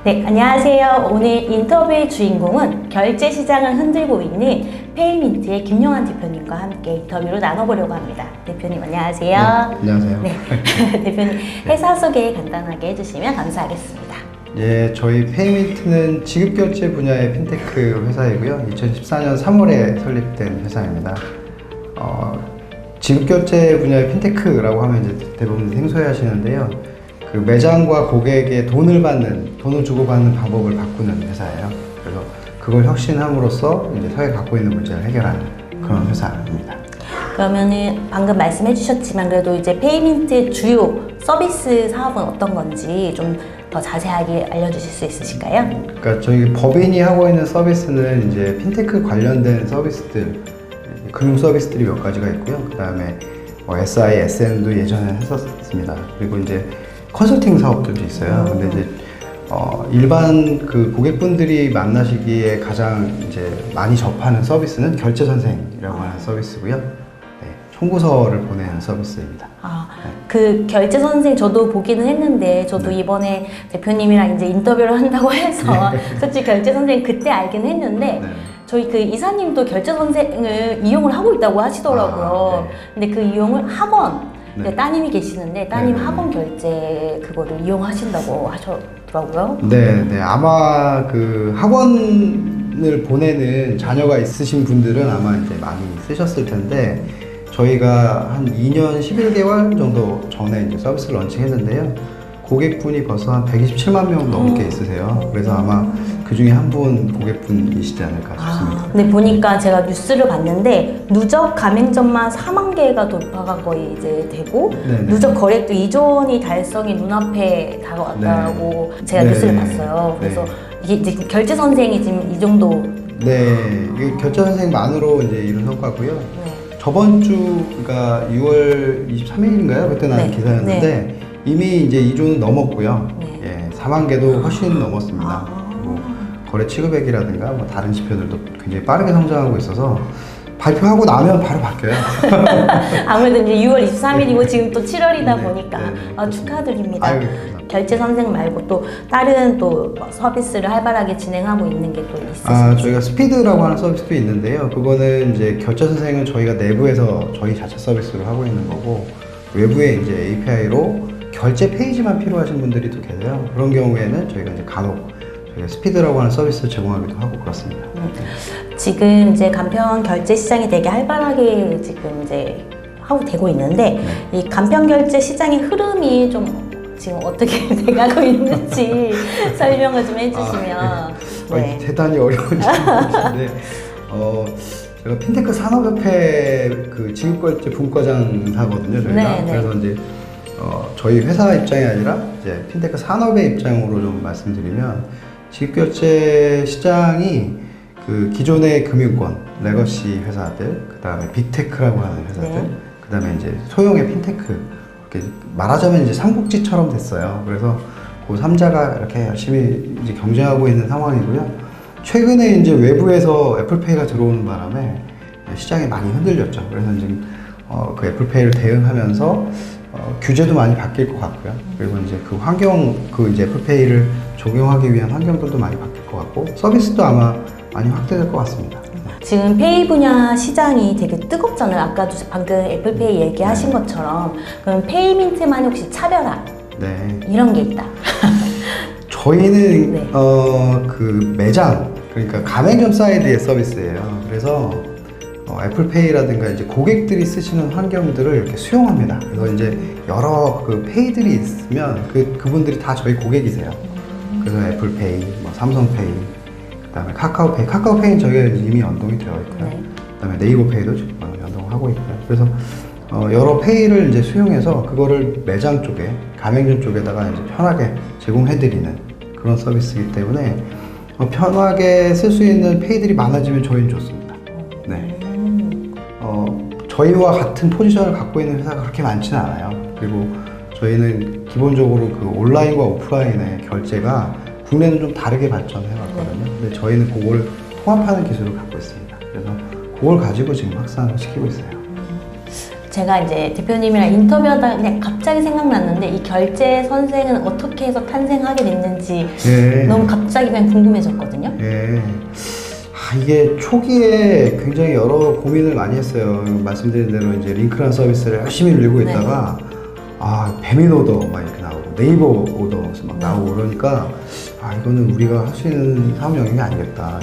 네, 안녕하세요. 오늘 인터뷰의 주인공은 결제 시장을 흔들고 있는 페이민트의 김용환 대표님과 함께 인터뷰를 나눠보려고 합니다. 대표님 안녕하세요. 네, 안녕하세요. 네, 대표님 회사 소개 간단하게 해주시면 감사하겠습니다. 예, 저희 페이민트는 지급결제 분야의 핀테크 회사이고요. 2014년 3월에 설립된 회사입니다. 지급결제 분야의 핀테크라고 하면 이제 대부분 생소해 하시는데요. 그 매장과 고객의 돈을 주고받는 방법을 바꾸는 회사예요. 그래서 그걸 혁신함으로써 이제 사회가 갖고 있는 문제를 해결하는 그런 회사입니다. 그러면은 방금 말씀해 주셨지만 그래도 이제 페이민트의 주요 서비스 사업은 어떤 건지 좀 더 자세하게 알려주실 수 있으실까요? 그러니까 저희 법인이 하고 있는 서비스는 이제 핀테크 관련된 서비스들, 금융 서비스들이 몇 가지가 있고요. 그 다음에 SI, SM도 예전에 했었습니다. 그리고 이제 컨설팅 사업들도 있어요. 근데 이제 일반 그 고객분들이 만나시기에 가장 이제 많이 접하는 서비스는 결제 선생이라고 하는 서비스고요. 네, 청구서를 보내는 서비스입니다. 그 결제 선생 저도 보기는 했는데 저도 이번에 대표님이랑 이제 인터뷰를 한다고 해서 솔직히 결제 선생 그때 알긴 했는데 저희 그 이사님도 결제 선생을 이용을 하고 있다고 하시더라고요. 근데 그 이용을 학원 따님이 계시는데 따님 학원 결제 그거를 이용하신다고 하셨더라고요. 네, 아마 그 학원을 보내는 자녀가 있으신 분들은 아마 이제 많이 쓰셨을 텐데 저희가 한 2년 11개월 정도 전에 이제 서비스를 런칭했는데요. 고객분이 벌써 한 127만 명 넘게 있으세요. 그래서 아마 그 중에 한 분 고객분이시지 않을까 싶습니다. 근데 보니까 제가 뉴스를 봤는데 누적 가맹점만 4만 개가 돌파가 거의 이제 되고 누적 거래액도 2조 달성이 눈앞에 다가왔다고 제가 뉴스를 봤어요. 그래서 이게 이제 결제 선생이 지금 이 정도. 네, 이게 결제 선생만으로 이제 이룬 성과고요. 저번 주, 그러니까 6월 23일인가요? 그때 나온 기사였는데 이미 이제 2조는 넘었고요. 예, 4만 개도 훨씬 넘었습니다. 그리고 거래 취급액이라든가 뭐 다른 지표들도 굉장히 빠르게 성장하고 있어서 발표하고 나면 바로 바뀌어요. 아무래도 이제 6월 23일이고 지금 또 7월이다 보니까 축하드립니다. 아유, 결제 선생 말고 또 다른 또 서비스를 활발하게 진행하고 있는 게 또 있으신가요? 저희가 스피드라고 하는 서비스도 있는데요. 그거는 이제 결제 선생은 저희가 내부에서 저희 자체 서비스로 하고 있는 거고 외부에 이제 API로 결제 페이지만 필요하신 분들이 또 계세요. 그런 경우에는 저희가 이제 간혹 저희가 스피드라고 하는 서비스를 제공하기도 하고 그렇습니다. 지금 이제 간편 결제 시장이 되게 활발하게 지금 이제 하고 되고 있는데 이 간편 결제 시장의 흐름이 좀 지금 어떻게 돼가고 있는지 설명을 좀 해주시면. 대단히 어려운 질문인데 제가 핀테크 산업협회 그 지급결제 분과장사거든요, 저희가. 그래서 이제 저희 회사 입장이 아니라 이제 핀테크 산업의 입장으로 좀 말씀드리면 지급결제 시장이 그 기존의 금융권, 레거시 회사들, 그 다음에 빅테크라고 하는 회사들, 그 다음에 이제 소형의 핀테크, 이렇게 말하자면 이제 삼국지처럼 됐어요. 그래서 그 3자가 이렇게 열심히 이제 경쟁하고 있는 상황이고요. 최근에 이제 외부에서 애플페이가 들어오는 바람에 시장이 많이 흔들렸죠. 그래서 지금 그 애플페이를 대응하면서 규제도 많이 바뀔 것 같고요. 그리고 이제 그 환경, 그 이제 애플페이를 적용하기 위한 환경들도 많이 바뀔 것 같고 서비스도 아마 많이 확대될 것 같습니다. 지금 페이 분야 시장이 되게 뜨겁잖아요. 아까도 방금 애플페이 얘기하신 것처럼 그럼 페이민트만 혹시 차별화 이런 게 있다? 저희는 그 매장, 그러니까 가맹점 사이드의 서비스예요. 그래서 애플페이라든가 이제 고객들이 쓰시는 환경들을 이렇게 수용합니다. 그래서 이제 여러 그 페이들이 있으면 그분들이 다 저희 고객이세요. 그래서 애플페이, 뭐 삼성페이, 그다음에 카카오페이는 저희가 이미 연동이 되어 있고요. 그다음에 네이버페이도 연동을 하고 있고요. 그래서 여러 페이를 이제 수용해서 그거를 매장 쪽에 가맹점 쪽에다가 이제 편하게 제공해드리는 그런 서비스이기 때문에 편하게 쓸 수 있는 페이들이 많아지면 저희는 좋습니다. 저희와 같은 포지션을 갖고 있는 회사가 그렇게 많지는 않아요. 그리고 저희는 기본적으로 그 온라인과 오프라인의 결제가 국내는 좀 다르게 발전해 왔거든요. 근데 저희는 그걸 통합하는 기술을 갖고 있습니다. 그래서 그걸 가지고 지금 확산을 시키고 있어요. 제가 이제 대표님이랑 인터뷰하다가 그냥 갑자기 생각났는데 이 결제 선생은 어떻게 해서 탄생하게 됐는지 예. 너무 갑자기 그냥 궁금해졌거든요. 예. 이게 초기에 굉장히 여러 고민을 많이 했어요. 말씀드린 대로 이제 링크라는 서비스를 열심히 밀고 있다가 배민 오더 막 이렇게 나오고 네이버 오더 막 나오고 그러니까 이거는 우리가 할 수 있는 사업 영역이 아니겠다.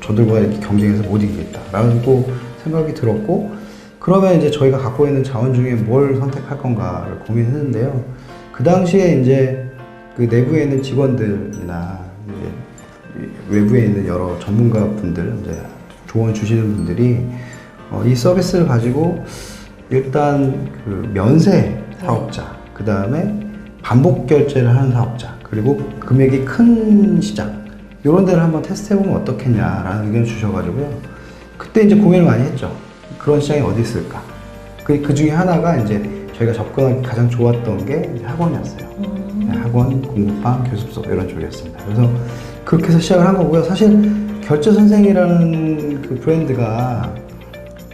저들과 이렇게 경쟁해서 못 이기겠다라고 생각이 들었고, 그러면 이제 저희가 갖고 있는 자원 중에 뭘 선택할 건가를 고민했는데요. 그 당시에 이제 그 내부에 있는 직원들이나 이제 외부에 있는 여러 전문가분들, 이제 조언 주시는 분들이 이 서비스를 가지고 일단 그 면세 사업자, 그 다음에 반복 결제를 하는 사업자, 그리고 금액이 큰 시장, 이런 데를 한번 테스트해보면 어떻겠냐라는 의견을 주셔가지고요. 그때 이제 고민을 많이 했죠. 그런 시장이 어디 있을까? 그 중에 하나가 이제 저희가 접근하기 가장 좋았던 게 이제 학원이었어요. 학원, 공부방, 교습소 이런 쪽이었습니다. 그래서 그렇게 해서 시작을 한 거고요. 사실 결제 선생이라는 그 브랜드가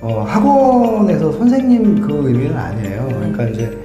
학원에서 선생님 그 의미는 아니에요. 그러니까 이제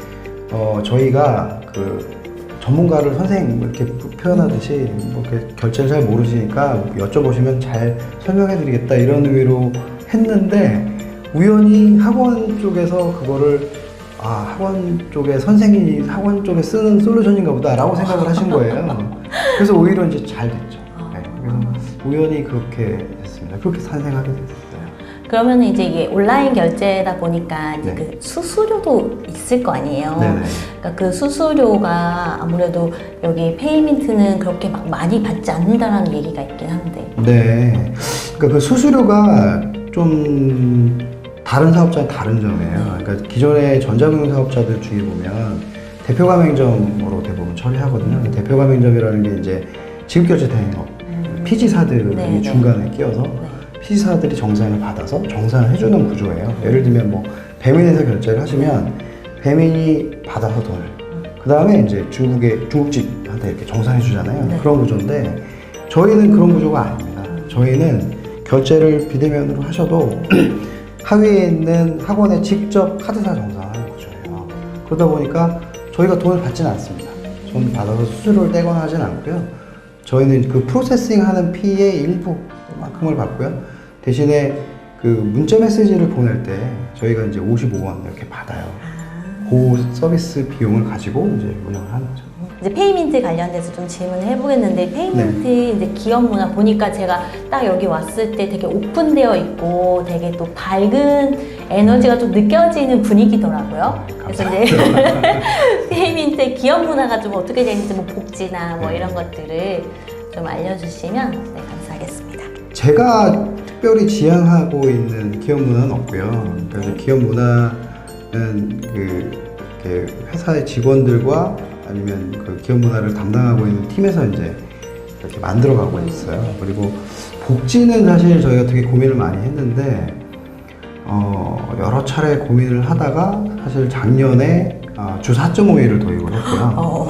저희가 그 전문가를 선생님 이렇게 표현하듯이 뭐 이렇게 결제를 잘 모르시니까 여쭤보시면 잘 설명해 드리겠다 이런 의미로 했는데, 우연히 학원 쪽에서 그거를 학원 쪽에 선생님이 학원 쪽에 쓰는 솔루션인가 보다 라고 생각을 하신 거예요. 그래서 오히려 이제 잘 됐죠. 네, 그래서 우연히 그렇게 됐습니다. 그렇게 탄생하게 됐어요. 그러면 이제 이게 온라인 결제다 보니까 이제 네. 그 수수료도 있을 거 아니에요. 네네. 그러니까 그 수수료가 아무래도 여기 페이민트는 그렇게 막 많이 받지 않는다라는 얘기가 있긴 한데. 네. 그러니까 그 수수료가 좀 다른 사업자는 다른 점이에요. 그러니까 기존의 전자금융 사업자들 중에 보면 대표 가맹점으로 대부분 처리하거든요. 대표 가맹점이라는 게 이제 지급결제 대행업, 피지사들이 네, 중간에 끼어서 피지사들이 정산을 받아서 정산을 해주는 구조예요. 예를 들면 뭐 배민에서 결제를 하시면 배민이 받아서 돈을, 그 다음에 이제 중국집한테 이렇게 정산해 주잖아요. 네. 그런 구조인데 저희는 그런 구조가 아닙니다. 저희는 결제를 비대면으로 하셔도 하위에 있는 학원에 직접 카드사 정산하는 구조예요. 그러다 보니까 저희가 돈을 받지는 않습니다. 돈 받아서 수수료를 떼거나 하진 않고요. 저희는 그 프로세싱 하는 피의 일부만큼을 받고요. 대신에 그 문자 메시지를 보낼 때 저희가 이제 55원 이렇게 받아요. 그 서비스 비용을 가지고 이제 운영을 하는 거죠. 이제 페이민트 관련돼서 좀 질문을 해보겠는데, 페이민트 이제 기업 문화 보니까 제가 딱 여기 왔을 때 되게 오픈되어 있고 되게 또 밝은 에너지가 좀 느껴지는 분위기더라고요. 그래서 이제 페이민트의 기업 문화가 좀 어떻게 되는지, 뭐 복지나 뭐 이런 것들을 좀 알려주시면 감사하겠습니다. 제가 특별히 지향하고 있는 기업 문화는 없고요. 그래서 기업 문화는 그 회사의 직원들과 아니면 그 기업 문화를 담당하고 있는 팀에서 이제 이렇게 만들어가고 있어요. 그리고 복지는 사실 저희가 되게 고민을 많이 했는데 여러 차례 고민을 하다가 사실 작년에 주 4.5일을 도입을 했고요.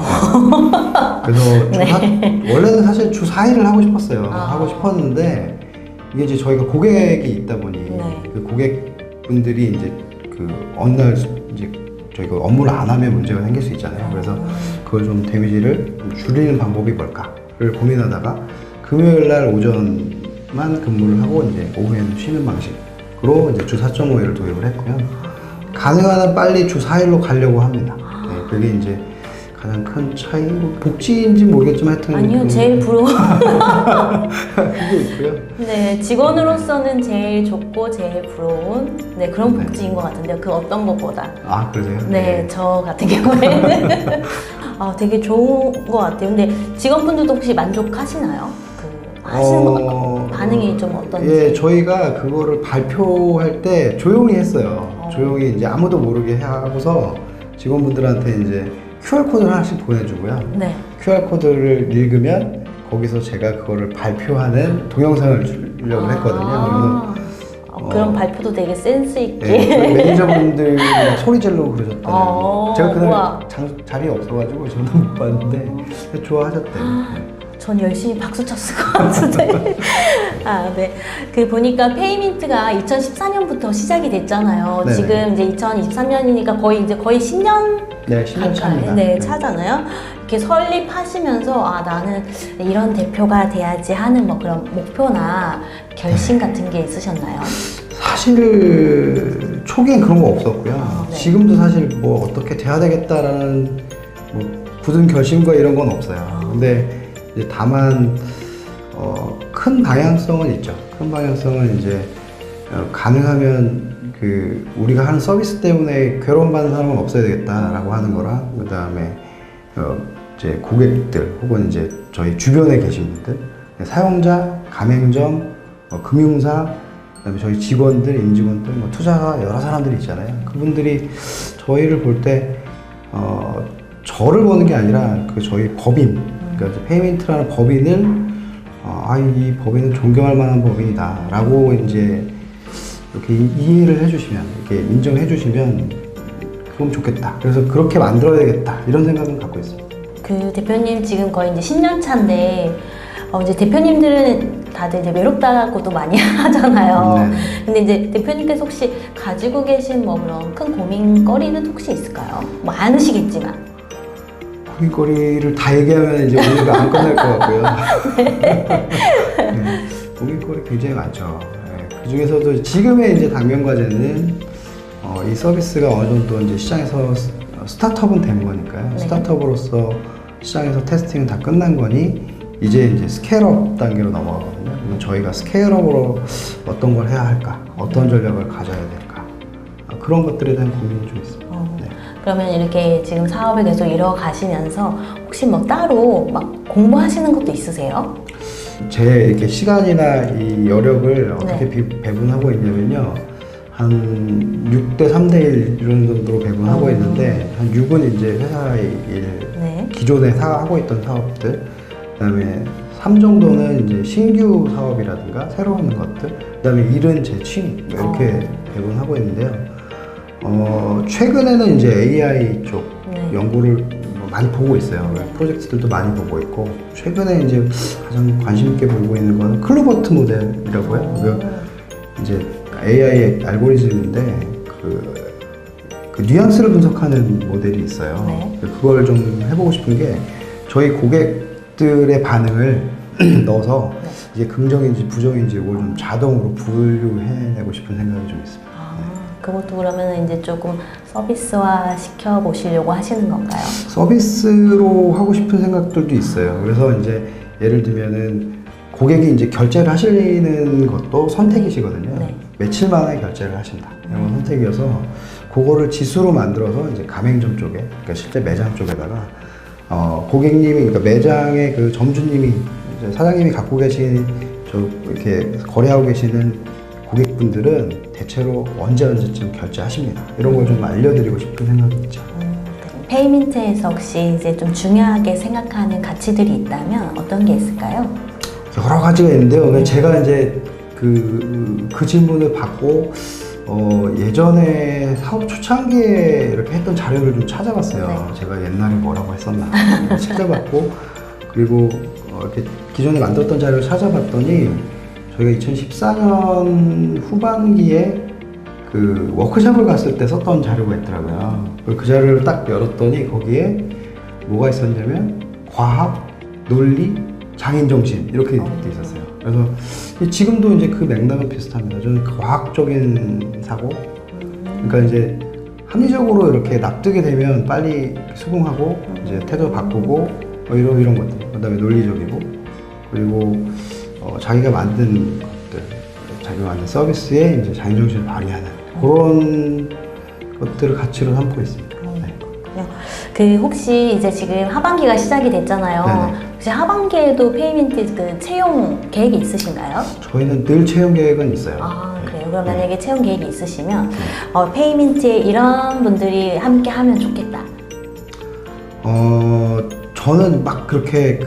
그래서 원래는 사실 주 4일을 하고 싶었어요. 하고 싶었는데 이게 이제 저희가 고객이 있다 보니 그 고객분들이 이제 그 어느 날 이제 저희가 업무를 안 하면 문제가 생길 수 있잖아요. 그래서 그걸 좀 데미지를 줄이는 방법이 뭘까를 고민하다가 금요일 날 오전만 근무를 하고 이제 오후에는 쉬는 방식으로 이제 주 4.5일을 도입을 했고요. 가능한 한 빨리 주 4일로 가려고 합니다. 네, 그게 이제 가장 큰 차이, 복지인지 모르겠지만 하여튼 아니요, 제일 부러운 그게 있고요. 네, 직원으로서는 제일 좋고 제일 부러운 그런 복지인 것 같은데요. 그 어떤 것보다. 그러세요? 네, 저 같은 경우에는 되게 좋은 것 같아요. 근데 직원분들도 혹시 만족하시나요? 하시는 거 반응이 좀 어떤지? 예, 저희가 그거를 발표할 때 조용히 했어요. 조용히 이제 아무도 모르게 하고서 직원분들한테 이제 QR코드를 하나씩 보내주고요. 네. QR코드를 읽으면 거기서 제가 그거를 발표하는 동영상을 주려고 했거든요. 그래서 그런 발표도 되게 센스 있게. 네, 매니저분들이 막 소리 지르고 그러셨대요. 제가 그날 자리에 없어가지고 저는 못 봤는데 좋아하셨대요. 전 열심히 박수 쳤을 것 같은데. 아, 네. 그 보니까 페이민트가 2014년부터 시작이 됐잖아요. 네네. 지금 이제 2023년이니까 거의 10년 네, 10년 차입니다. 네, 차잖아요. 이렇게 설립하시면서 아, 나는 이런 대표가 돼야지 하는 뭐 그런 목표나 결심 같은 게 있으셨나요? 사실 초기엔 그런 거 없었고요. 네. 지금도 사실 뭐 어떻게 돼야 되겠다라는 뭐 굳은 결심과 이런 건 없어요. 근데 이제 다만 큰 방향성은 있죠. 큰 방향성은 이제 가능하면 그 우리가 하는 서비스 때문에 괴로움받는 사람은 없어야 되겠다라고 하는 거랑 그 다음에 이제 고객들 혹은 이제 저희 주변에 계신 분들, 사용자, 가맹점, 금융사, 그다음에 저희 직원들, 임직원들, 뭐 투자가 여러 사람들이 있잖아요. 그분들이 저희를 볼 때 저를 보는 게 아니라 그 저희 법인, 그러니까 페이민트라는 법인을 이 법인은 존경할 만한 법인이다라고 이제 이렇게 이해를 해주시면, 이렇게 인정해 주시면 그럼 좋겠다. 그래서 그렇게 만들어야 되겠다 이런 생각은 갖고 있습니다. 그 대표님 지금 거의 이제 10년 차인데 이제 대표님들은 다들 이제 외롭다고도 많이 하잖아요. 네. 근데 이제 대표님께서 혹시 가지고 계신 뭐 그런 큰 고민거리는 혹시 있을까요? 뭐 많으시겠지만. 고민거리를 다 얘기하면 이제 오늘가 안 끝날 것 같고요. 네, 고민거리 굉장히 많죠. 네, 그 중에서도 지금의 이제 당면 과제는 이 서비스가 어느 정도 이제 시장에서 스타트업은 된 거니까요. 네. 스타트업으로서 시장에서 테스팅은 다 끝난 거니 이제 스케일업 단계로 넘어가거든요. 그러면 저희가 스케일업으로 어떤 걸 해야 할까, 어떤 전략을 가져야 될까, 그런 것들에 대한 고민이 좀 있습니다. 네. 그러면 이렇게 지금 사업을 계속 이뤄가시면서 혹시 뭐 따로 막 공부하시는 것도 있으세요? 제 이렇게 시간이나 이 여력을 어떻게 배분하고 있냐면요. 한 6대 3대 1 이런 정도로 배분하고 있는데 한 6은 이제 회사의 일, 네. 기존에 하고 있던 사업들, 그다음에 3 정도는 이제 신규 사업이라든가 새로운 것들, 그다음에 1은 제 취미 이렇게 배분하고 있는데요. 최근에는 이제 AI 쪽 네. 연구를 많이 보고 있어요. 프로젝트들도 많이 보고 있고, 최근에 이제 가장 관심 있게 보고 있는 건 클로버트 모델이라고요. 이제 AI 알고리즘인데 그 뉘앙스를 분석하는 모델이 있어요. 네. 그걸 좀 해보고 싶은 게 저희 고객들의 반응을 넣어서 이게 긍정인지 부정인지 이걸 좀 자동으로 분류해내고 싶은 생각이 좀 있습니다. 그것도 그러면 이제 조금 서비스화 시켜보시려고 하시는 건가요? 서비스로 하고 싶은 생각들도 있어요. 그래서 이제 예를 들면은 고객이 이제 결제를 하시는 것도 선택이시거든요. 네. 며칠 만에 결제를 하신다. 이런 건 선택이어서 그거를 지수로 만들어서 이제 가맹점 쪽에, 그러니까 실제 매장 쪽에다가 고객님이, 그러니까 매장의 그 점주님이, 이제 사장님이 갖고 계신 이렇게 거래하고 계시는 고객분들은 대체로 언제쯤 결제하십니다. 이런 걸 좀 알려드리고 싶은 생각이 있죠. 페이민트에서 혹시 이제 좀 중요하게 생각하는 가치들이 있다면 어떤 게 있을까요? 여러 가지가 있는데요. 제가 이제 그 질문을 받고 예전에 사업 초창기에 이렇게 했던 자료를 좀 찾아봤어요. 네. 제가 옛날에 뭐라고 했었나 찾아봤고, 그리고 이렇게 기존에 만들었던 자료를 찾아봤더니 저희가 2014년 후반기에 그 워크숍을 갔을 때 썼던 자료가 있더라고요. 그 자료를 딱 열었더니 거기에 뭐가 있었냐면 과학, 논리, 장인정신 이렇게 돼 있었어요. 그래서 지금도 이제 그 맥락은 비슷합니다. 저는 과학적인 사고, 그러니까 이제 합리적으로 이렇게 납득이 되면 빨리 수긍하고 이제 태도 바꾸고 이런 것들. 그다음에 논리적이고, 그리고 자기가 만든 것들, 자기가 만든 서비스에 이제 장인정신을 발휘하는 그런 것들을 가치로 삼고 있습니다. 네. 그 혹시 이제 지금 하반기가 시작이 됐잖아요. 네네. 혹시 하반기에도 페이민트 그 채용 계획이 있으신가요? 저희는 늘 채용 계획은 있어요. 아, 그래요? 그럼 만약에 채용 계획이 있으시면 페이민트에 이런 분들이 함께 하면 좋겠다. 저는 막 그렇게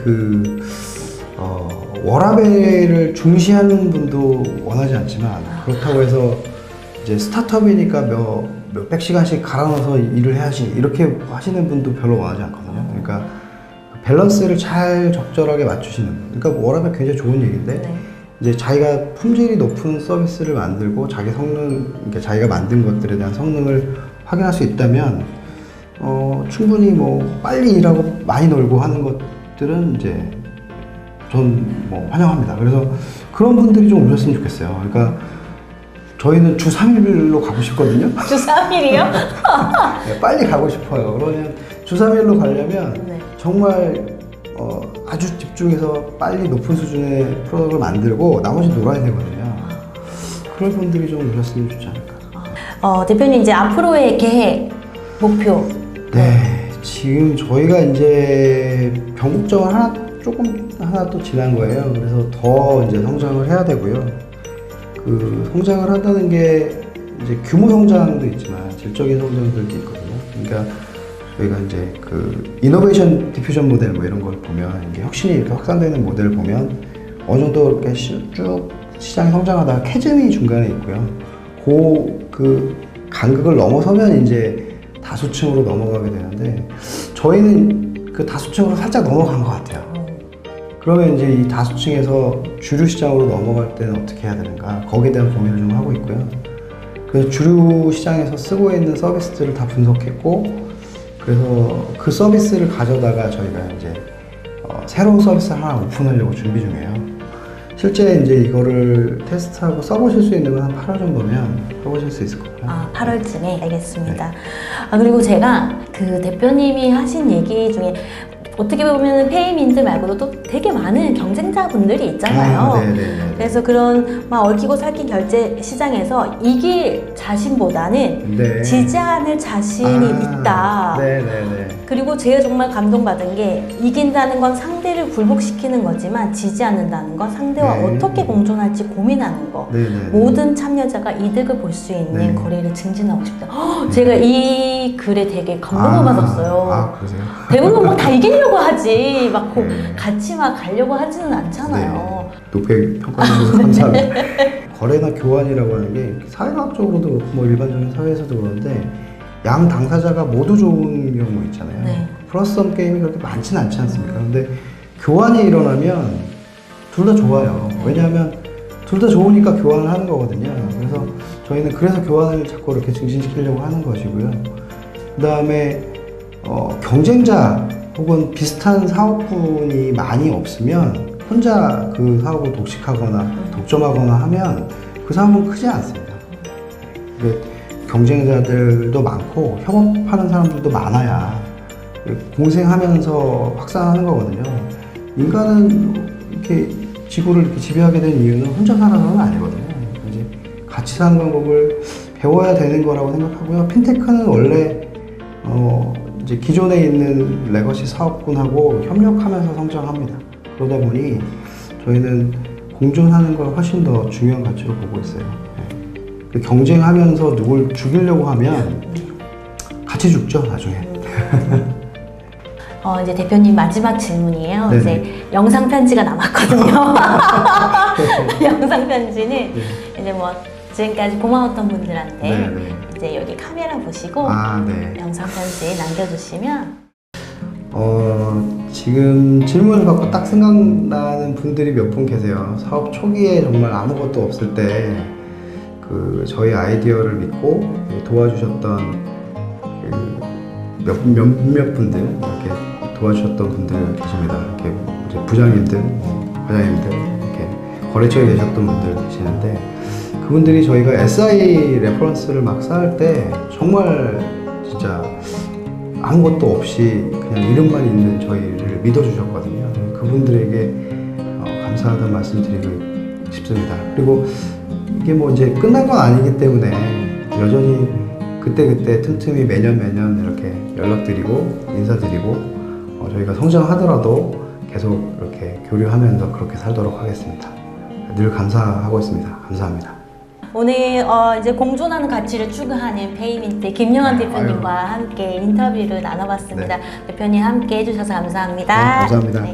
워라밸을 중시하는 분도 원하지 않지만, 그렇다고 해서 이제 스타트업이니까 몇백 시간씩 갈아 넣어서 일을 해야지 이렇게 하시는 분도 별로 원하지 않거든요. 그러니까 밸런스를 잘 적절하게 맞추시는, 그러니까 워라밸 굉장히 좋은 얘기인데 네. 이제 자기가 품질이 높은 서비스를 만들고 자기 성능, 그러니까 자기가 만든 것들에 대한 성능을 확인할 수 있다면 충분히 뭐 빨리 일하고 많이 놀고 하는 것들은 이제 전 뭐 환영합니다. 그래서 그런 분들이 좀 오셨으면 좋겠어요. 그러니까 저희는 주 3일로 가고 싶거든요. 주 3일이요? 네, 빨리 가고 싶어요. 그러면 주 3일로 가려면 네. 정말 아주 집중해서 빨리 높은 수준의 프로덕트를 만들고 나머지 놀아야 되거든요. 그런 분들이 좀 오셨으면 좋지 않을까. 대표님 이제 앞으로의 계획, 목표. 네, 지금 저희가 이제 변곡점을 하나 또 지난 거예요. 그래서 더 이제 성장을 해야 되고요. 그 성장을 한다는 게 이제 규모 성장도 있지만 질적인 성장들도 있거든요. 그러니까 저희가 이제 그 이노베이션 디퓨전 모델 뭐 이런 걸 보면 이게 혁신이 이렇게 확산되는 모델을 보면 어느 정도 이렇게 쭉 시장이 성장하다가 캐즘이 중간에 있고요. 그 간극을 넘어서면 이제 다수층으로 넘어가게 되는데 저희는 그 다수층으로 살짝 넘어간 것 같아요. 그러면 이제 이 다수층에서 주류 시장으로 넘어갈 때는 어떻게 해야 되는가, 거기에 대한 고민을 좀 하고 있고요. 그래서 주류 시장에서 쓰고 있는 서비스들을 다 분석했고, 그래서 그 서비스를 가져다가 저희가 이제 새로운 서비스 하나 오픈하려고 준비 중이에요. 실제 이제 이거를 테스트하고 써보실 수 있는 건 한 8월 정도면 써보실 수 있을 거예요. 8월쯤에 알겠습니다. 네. 그리고 제가 그 대표님이 하신 얘기 중에 어떻게 보면 페이민트 말고도 또 되게 많은 경쟁자분들이 있잖아요. 그래서 그런 막 얽히고 설킨 결제 시장에서 이길 자신보다는 지지 않을 자신이 있다. 그리고 제가 정말 감동받은 게 이긴다는 건 상대를 굴복시키는 거지만 지지 않는다는 건 상대와 어떻게 공존할지 고민하는 거. 모든 참여자가 이득을 볼 수 있는 거래를 증진하고 싶다. 제가 이 글에 되게 감동을 받았어요. 그러세요? 대부분 뭐 다 이기려고 하지 막 같이 막 가려고 하지는 않잖아요. 높게 평가해 주셔서 감사합니다. 거래나 교환이라고 하는 게 사회과학적으로도 그렇고 뭐 일반적인 사회에서도 그런데 양 당사자가 모두 좋은 경우 있잖아요. 플러스썸 게임이 그렇게 많지는 않지 않습니까? 근데 교환이 일어나면 둘 다 좋아요. 왜냐하면 둘 다 좋으니까 교환을 하는 거거든요. 그래서 저희는 그래서 교환을 자꾸 이렇게 증진시키려고 하는 것이고요. 그 다음에 경쟁자 혹은 비슷한 사업군이 많이 없으면 혼자 그 사업을 독식하거나 독점하거나 하면 그 사업은 크지 않습니다. 경쟁자들도 많고 협업하는 사람들도 많아야 공생하면서 확산하는 거거든요. 인간은 이렇게 지구를 이렇게 지배하게 된 이유는 혼자 살아서는 아니거든요. 이제 같이 사는 방법을 배워야 되는 거라고 생각하고요. 핀테크는 원래 이제 기존에 있는 레거시 사업군하고 협력하면서 성장합니다. 그러다 보니 저희는 공존하는 걸 훨씬 더 중요한 가치로 보고 있어요. 경쟁하면서 누굴 죽이려고 하면 같이 죽죠, 나중에. 이제 대표님 마지막 질문이에요. 이제 영상 편지가 남았거든요. 영상 편지는 이제 뭐 지금까지 고마웠던 분들한테 이제 여기 카메라 보시고 영상 편지 남겨주시면 지금 질문을 받고 딱 생각나는 분들이 몇 분 계세요. 사업 초기에 정말 아무것도 없을 때 그 저희 아이디어를 믿고 도와주셨던 몇몇 분들, 이렇게 도와주셨던 분들 계십니다. 이렇게 이제 부장님들, 과장님들, 이렇게 거래처에 계셨던 분들 계시는데 그분들이 저희가 SI 레퍼런스를 막 쌓을 때 정말 진짜 아무것도 없이 그냥 이름만 있는 저희를 믿어주셨거든요. 그분들에게 감사하다는 말씀 드리고 싶습니다. 그리고 이게 뭐 이제 끝난 건 아니기 때문에 여전히 그때그때 틈틈이 매년 이렇게 연락드리고 인사드리고 저희가 성장하더라도 계속 이렇게 교류하면서 그렇게 살도록 하겠습니다. 늘 감사하고 있습니다. 감사합니다. 오늘 이제 공존하는 가치를 추구하는 페이민트 김용환 대표님과 함께 인터뷰를 나눠봤습니다. 대표님 함께 해주셔서 감사합니다. 감사합니다.